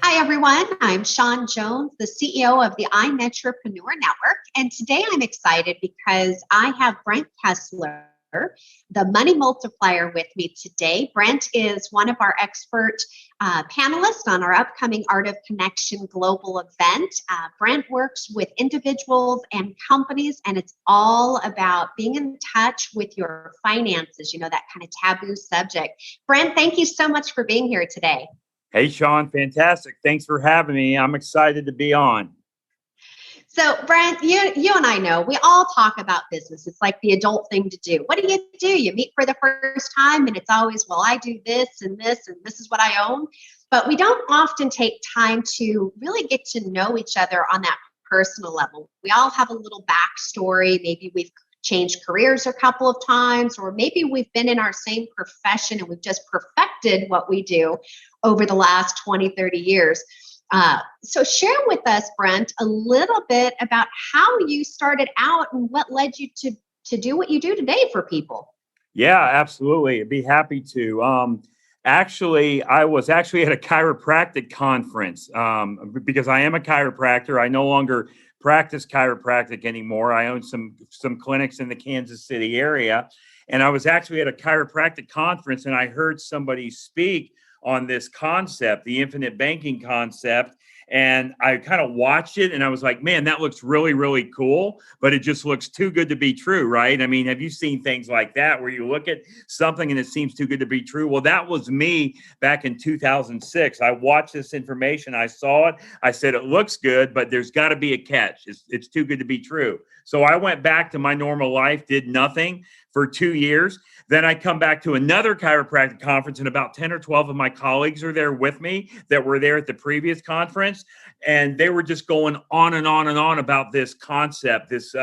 Hi, everyone. I'm Shawn Jones, the CEO of the iNetrepreneur Network. And today I'm excited because I have Brent Kesler, the money multiplier, with me today. Brent is one of our expert panelists on our upcoming Art of Connection global event. Brent works with individuals and companies, and it's all about being in touch with your finances, that kind of taboo subject. Brent, thank you so much for being here today. Hey, Shawn, fantastic. Thanks for having me. I'm excited to be on. So, Brent, you and I know we all talk about business. It's like the adult thing to do. What do? You meet for the first time, and it's always, well, I do this, and this is what I own. But we don't often take time to really get to know each other on that personal level. We all have a little backstory. Maybe we've changed careers a couple of times, or maybe we've been in our same profession and we've just perfected what we do over the last 20, 30 years. So share with us, Brent, a little bit about how you started out and what led you to do what you do today for people. Yeah, absolutely. I'd be happy to. Actually, I was actually at a chiropractic conference because I am a chiropractor. I no longer practice chiropractic anymore. I own some clinics in the Kansas City area. And I was actually at a chiropractic conference and I heard somebody speak on this concept, the infinite banking concept. And I kind of watched it and I was like, man, that looks really, really cool, but it just looks too good to be true, right? I mean, have you seen things like that where you look at something and it seems too good to be true? Well, that was me back in 2006. I watched this information. I saw it. I said, it looks good, but there's got to be a catch. It's too good to be true. So I went back to my normal life, did nothing for 2 years. Then I come back to another chiropractic conference, and about 10 or 12 of my colleagues are there with me that were there at the previous conference. And they were just going on and on and on about this concept, this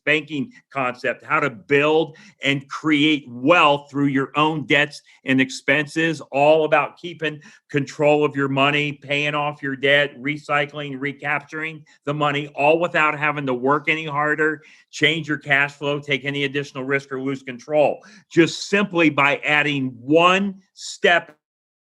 banking concept, how to build and create wealth through your own debts and expenses, all about keeping control of your money, paying off your debt, recycling, recapturing the money, all without having to work any harder, change your cash flow, take any additional risk, or lose control, just simply by adding one step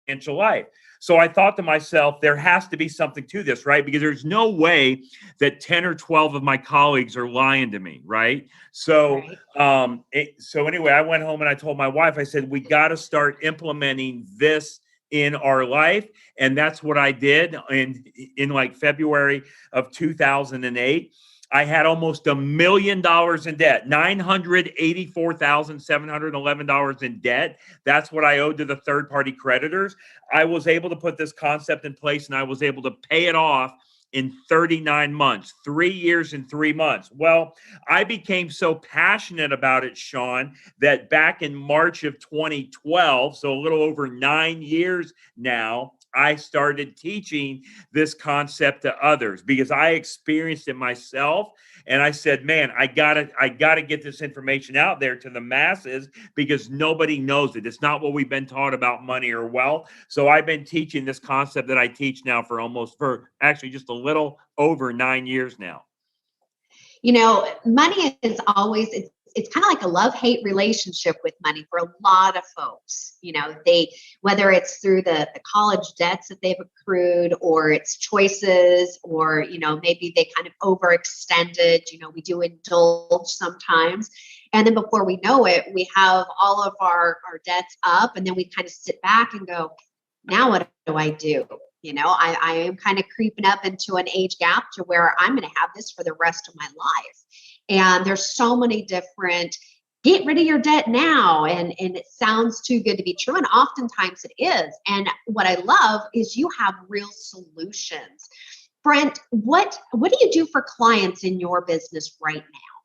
into life. So I thought to myself, there has to be something to this, right? Because there's no way that 10 or 12 of my colleagues are lying to me, right? So, so anyway, I went home and I told my wife, I said, we got to start implementing this in our life. And that's what I did in like February of 2008. I had almost $1 million in debt, $984,711 in debt. That's what I owed to the third-party creditors. I was able to put this concept in place, and I was able to pay it off in 39 months, 3 years and 3 months. Well, I became so passionate about it, Shawn, that back in March of 2012, so a little over 9 years now, I started teaching this concept to others because I experienced it myself. And I said, man, I gotta get this information out there to the masses because nobody knows it. It's not what we've been taught about money or wealth. So I've been teaching this concept that I teach now for actually just a little over 9 years now. Money is always, it's kind of like a love-hate relationship with money for a lot of folks. Whether it's through the college debts that they've accrued, or it's choices, or, maybe they kind of overextended, we do indulge sometimes. And then before we know it, we have all of our debts up, and then we kind of sit back and go, now what do I do? I am kind of creeping up into an age gap to where I'm going to have this for the rest of my life. And there's so many different, get rid of your debt now. And it sounds too good to be true. And oftentimes it is. And what I love is you have real solutions. Brent, what do you do for clients in your business right now?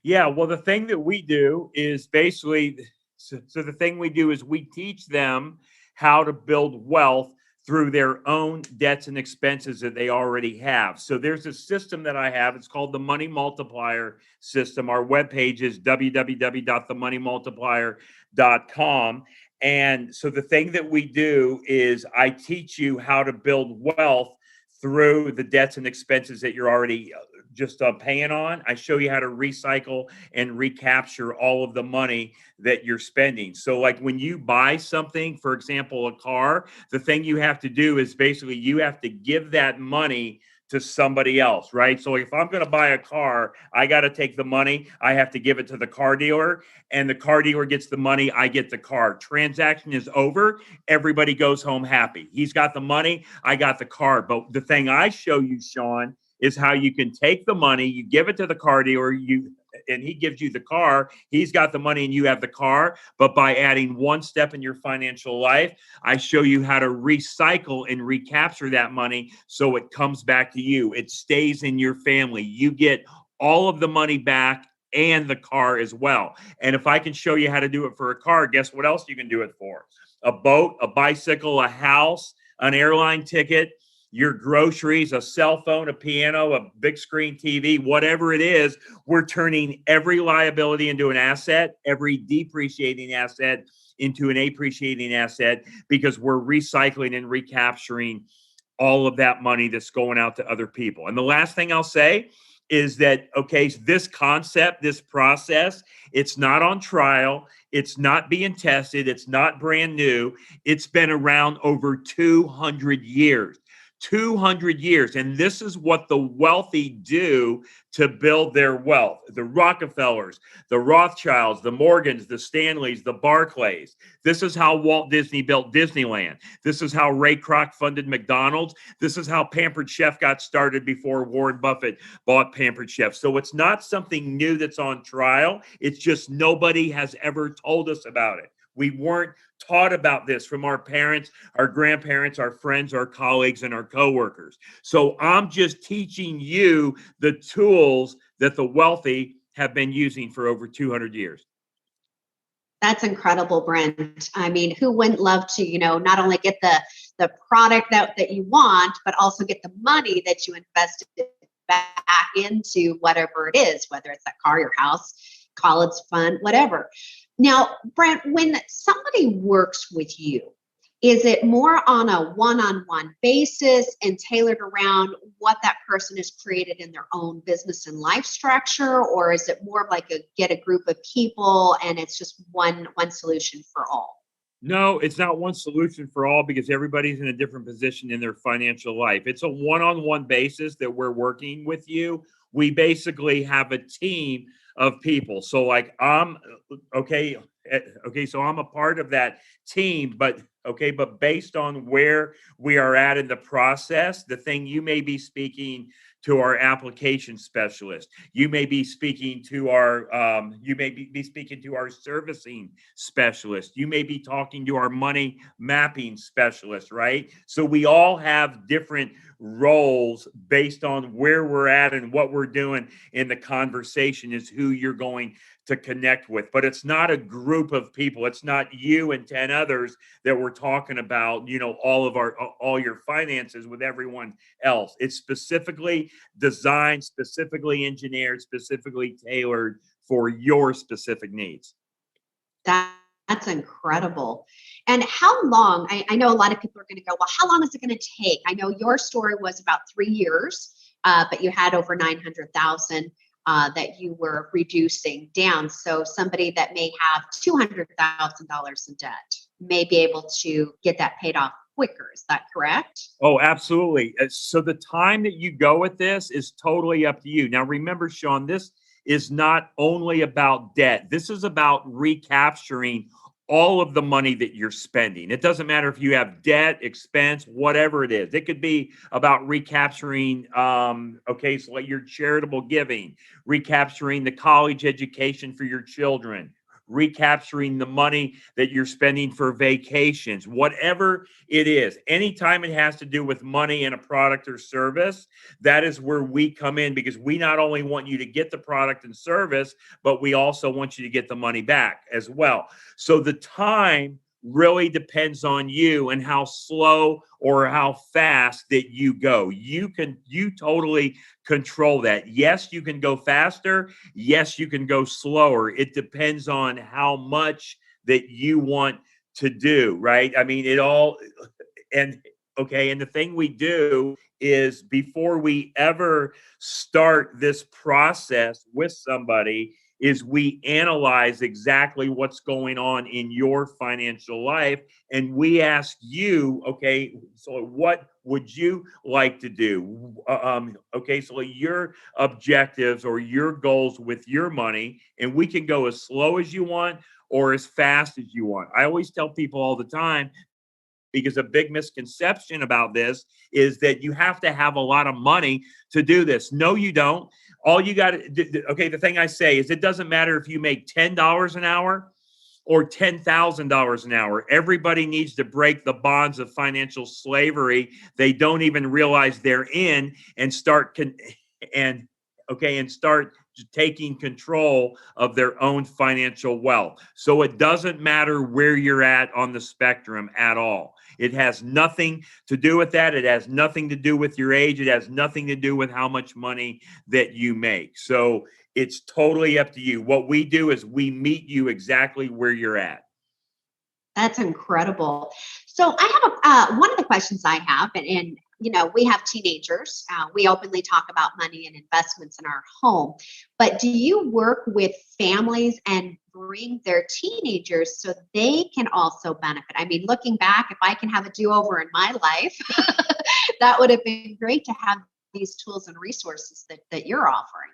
Yeah, well, the thing that we do is basically, so the thing we do is we teach them how to build wealth through their own debts and expenses that they already have. So there's a system that I have. It's called the Money Multiplier system. Our webpage is www.themoneymultiplier.com. And so the thing that we do is I teach you how to build wealth through the debts and expenses that you're already just paying on. I show you how to recycle and recapture all of the money that you're spending. So, like when you buy something, for example, a car, the thing you have to do is basically you have to give that money to somebody else, right? So if I'm going to buy a car, I got to take the money, I have to give it to the car dealer, and the car dealer gets the money, I get the car. Transaction is over, everybody goes home happy. He's got the money, I got the car. But the thing I show you, Sean, is how you can take the money, you give it to the car dealer, and he gives you the car. He's got the money and you have the car. But by adding one step in your financial life, I show you how to recycle and recapture that money so it comes back to you. It stays in your family. You get all of the money back and the car as well. And if I can show you how to do it for a car, guess what else you can do it for? A boat, a bicycle, a house, an airline ticket, your groceries, a cell phone, a piano, a big screen TV, whatever it is. We're turning every liability into an asset, every depreciating asset into an appreciating asset, because we're recycling and recapturing all of that money that's going out to other people. And the last thing I'll say is that, okay, this concept, this process, it's not on trial. It's not being tested. It's not brand new. It's been around over 200 years. 200 years. And this is what the wealthy do to build their wealth. The Rockefellers, the Rothschilds, the Morgans, the Stanleys, the Barclays. This is how Walt Disney built Disneyland. This is how Ray Kroc funded McDonald's. This is how Pampered Chef got started before Warren Buffett bought Pampered Chef. So it's not something new that's on trial. It's just nobody has ever told us about it. We weren't taught about this from our parents, our grandparents, our friends, our colleagues, and our coworkers. So I'm just teaching you the tools that the wealthy have been using for over 200 years. That's incredible, Brent. I mean, who wouldn't love to, not only get the product that you want, but also get the money that you invested back into whatever it is, whether it's that car, your house, college fund, whatever. Now, Brent, when somebody works with you, is it more on a one-on-one basis and tailored around what that person has created in their own business and life structure? Or is it more of like get a group of people and it's just one solution for all? No, it's not one solution for all, because everybody's in a different position in their financial life. It's a one-on-one basis that we're working with you. We basically have a team of people. So like okay, so I'm a part of that team, but based on where we are at in the process, the thing you may be speaking to our application specialist, you may be speaking to our speaking to our servicing specialist, you may be talking to our money mapping specialist, right? So we all have different roles based on where we're at, and what we're doing in the conversation is who you're going to connect with. But it's not a group of people. It's not you and 10 others that we're talking about, all your finances with everyone else. It's specifically designed, specifically engineered, specifically tailored for your specific needs. That's incredible. And how long, I know a lot of people are going to go, well, how long is it going to take? I know your story was about 3 years, but you had over 900,000 that you were reducing down. So somebody that may have $200,000 in debt may be able to get that paid off quicker. Is that correct? Oh, absolutely. So the time that you go with this is totally up to you. Now, remember, Sean, this is not only about debt. This is about recapturing all of the money that you're spending. It doesn't matter if you have debt, expense, whatever it is. It could be about recapturing, so like your charitable giving, recapturing the college education for your children, recapturing the money that you're spending for vacations, whatever it is. Anytime it has to do with money and a product or service, that is where we come in, because we not only want you to get the product and service, but we also want you to get the money back as well. So the time really depends on you and how slow or how fast that you go. You totally control that. Yes, you can go faster. Yes, you can go slower. It depends on how much that you want to do, right? I mean, and Okay. And the thing we do is before we ever start this process with somebody is we analyze exactly what's going on in your financial life. And we ask you, okay, so what would you like to do? Okay, so your objectives or your goals with your money, and we can go as slow as you want or as fast as you want. I always tell people all the time, because a big misconception about this is that you have to have a lot of money to do this. No, you don't. All you got to, okay, the thing I say is it doesn't matter if you make $10 an hour or $10,000 an hour. Everybody needs to break the bonds of financial slavery they don't even realize they're in and and start taking control of their own financial wealth. So it doesn't matter where you're at on the spectrum at all. It has nothing to do with that. It has nothing to do with your age. It has nothing to do with how much money that you make. So it's totally up to you. What we do is we meet you exactly where you're at. That's incredible. So I have one of the questions I have, and we have teenagers. We openly talk about money and investments in our home. But do you work with families and bring their teenagers so they can also benefit? I mean, looking back, if I can have a do-over in my life, that would have been great to have these tools and resources that you're offering.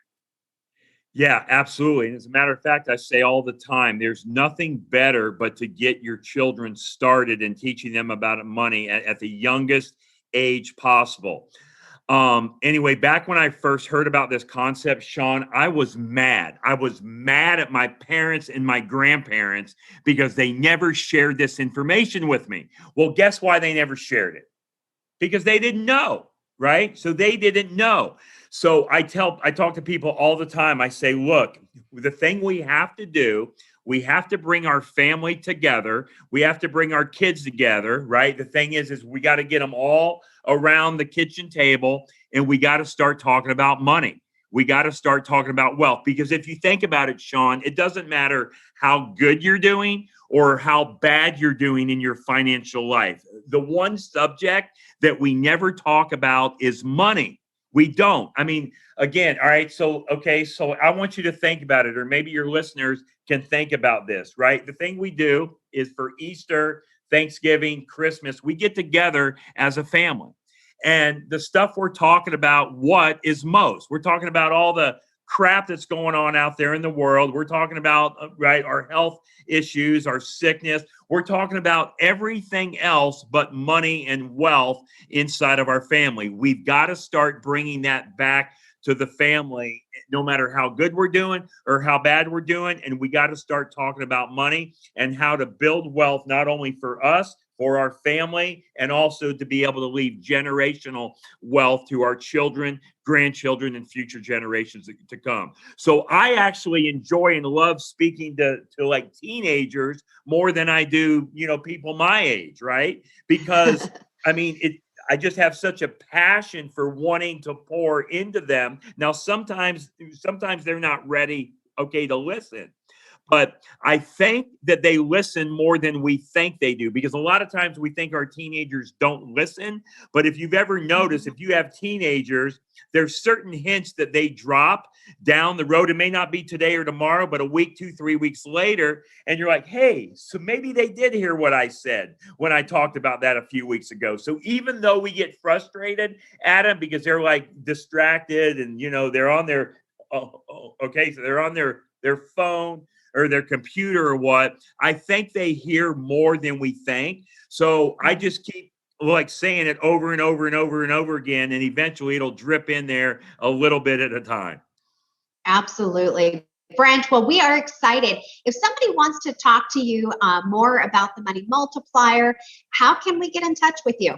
Yeah, absolutely. And as a matter of fact, I say all the time, there's nothing better but to get your children started and teaching them about money at the youngest age possible. Anyway, back when I first heard about this concept, Sean, I was mad. I was mad at my parents and my grandparents because they never shared this information with me. Well, guess why they never shared it? Because they didn't know, right? So they didn't know. So I talk to people all the time. I say, look, the thing we have to do, we have to bring our family together. We have to bring our kids together, right? The thing is we got to get them all around the kitchen table and we got to start talking about money. We got to start talking about wealth because if you think about it, Sean, it doesn't matter how good you're doing or how bad you're doing in your financial life. The one subject that we never talk about is money. We don't. I mean, again, all right. So I want you to think about it, or maybe your listeners can think about this, right? The thing we do is for Easter, Thanksgiving, Christmas, we get together as a family. And the stuff we're talking about, what is most? We're talking about all the crap that's going on out there in the world. We're talking about, right, our health issues, our sickness. We're talking about everything else but money and wealth inside of our family. We've got to start bringing that back to the family, no matter how good we're doing or how bad we're doing. And we got to start talking about money and how to build wealth, not only for us, for our family, and also to be able to leave generational wealth to our children, grandchildren, and future generations to come. So I actually enjoy and love speaking to like teenagers more than I do, people my age, right? Because I mean, I just have such a passion for wanting to pour into them. Now, sometimes they're not ready, okay, to listen. But I think that they listen more than we think they do because a lot of times we think our teenagers don't listen. But if you've ever noticed, if you have teenagers, there's certain hints that they drop down the road. It may not be today or tomorrow, but a week, 2, 3 weeks later. And you're like, hey, so maybe they did hear what I said when I talked about that a few weeks ago. So even though we get frustrated at them because they're like distracted and, they're on their, so they're on their phone or their computer or what, I think they hear more than we think. So I just keep like saying it over and over and over and over again, and eventually it'll drip in there a little bit at a time. Absolutely. Brent, well, we are excited. If somebody wants to talk to you more about the Money Multiplier, how can we get in touch with you?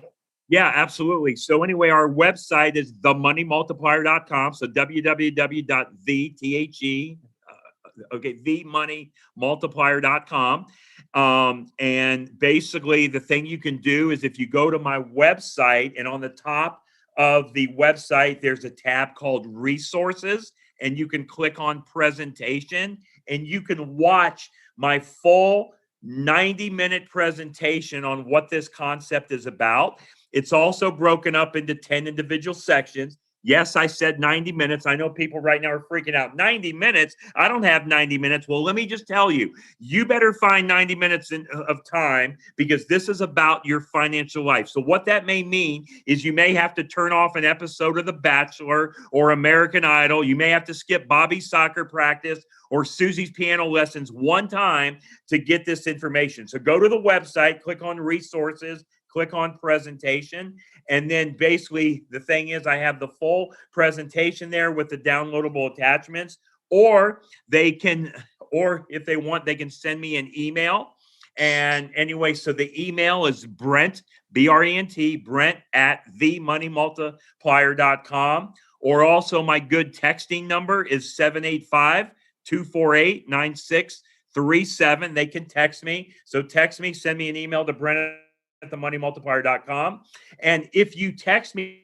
Yeah, absolutely. So anyway, our website is themoneymultiplier.com. So themoneymultiplier.com. And basically the thing you can do is if you go to my website and on the top of the website, there's a tab called resources and you can click on presentation and you can watch my full 90-minute presentation on what this concept is about. It's also broken up into 10 individual sections. Yes, I said 90 minutes. I know people right now are freaking out. 90 minutes? I don't have 90 minutes. Well, let me just tell you, you better find 90 minutes of time, because this is about your financial life. So what that may mean is you may have to turn off an episode of The Bachelor or American Idol. You may have to skip Bobby's soccer practice or Susie's piano lessons one time to get this information. So go to the website, click on resources, click on presentation. And then basically the thing is, I have the full presentation there with the downloadable attachments, or if they want, they can send me an email. And anyway, so the email is Brent, B-R-E-N-T, Brent at themoniemultiplier.com. Or also my good texting number is 785-248-9637. They can text me. So text me, send me an email to Brent at themoniemultiplier.com. And if you text me,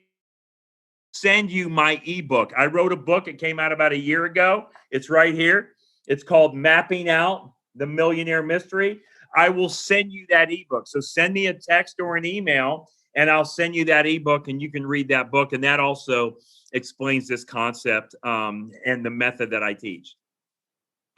send you my ebook. I wrote a book. It came out about a year ago. It's right here. It's called Mapping Out the Millionaire Mystery. I will send you that ebook. So send me a text or an email, and I'll send you that ebook, and you can read that book. And that also explains this concept and the method that I teach.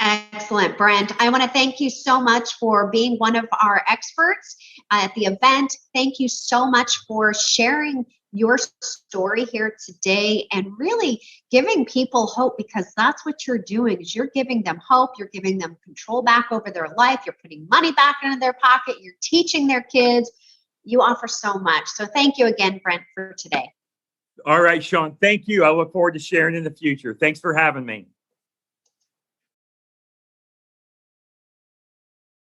Excellent, Brent. I want to thank you so much for being one of our experts at the event. Thank you so much for sharing your story here today and really giving people hope, because that's what you're doing, is you're giving them hope. You're giving them control back over their life. You're putting money back into their pocket. You're teaching their kids. You offer so much. So thank you again, Brent, for today. All right, Sean. Thank you. I look forward to sharing in the future. Thanks for having me.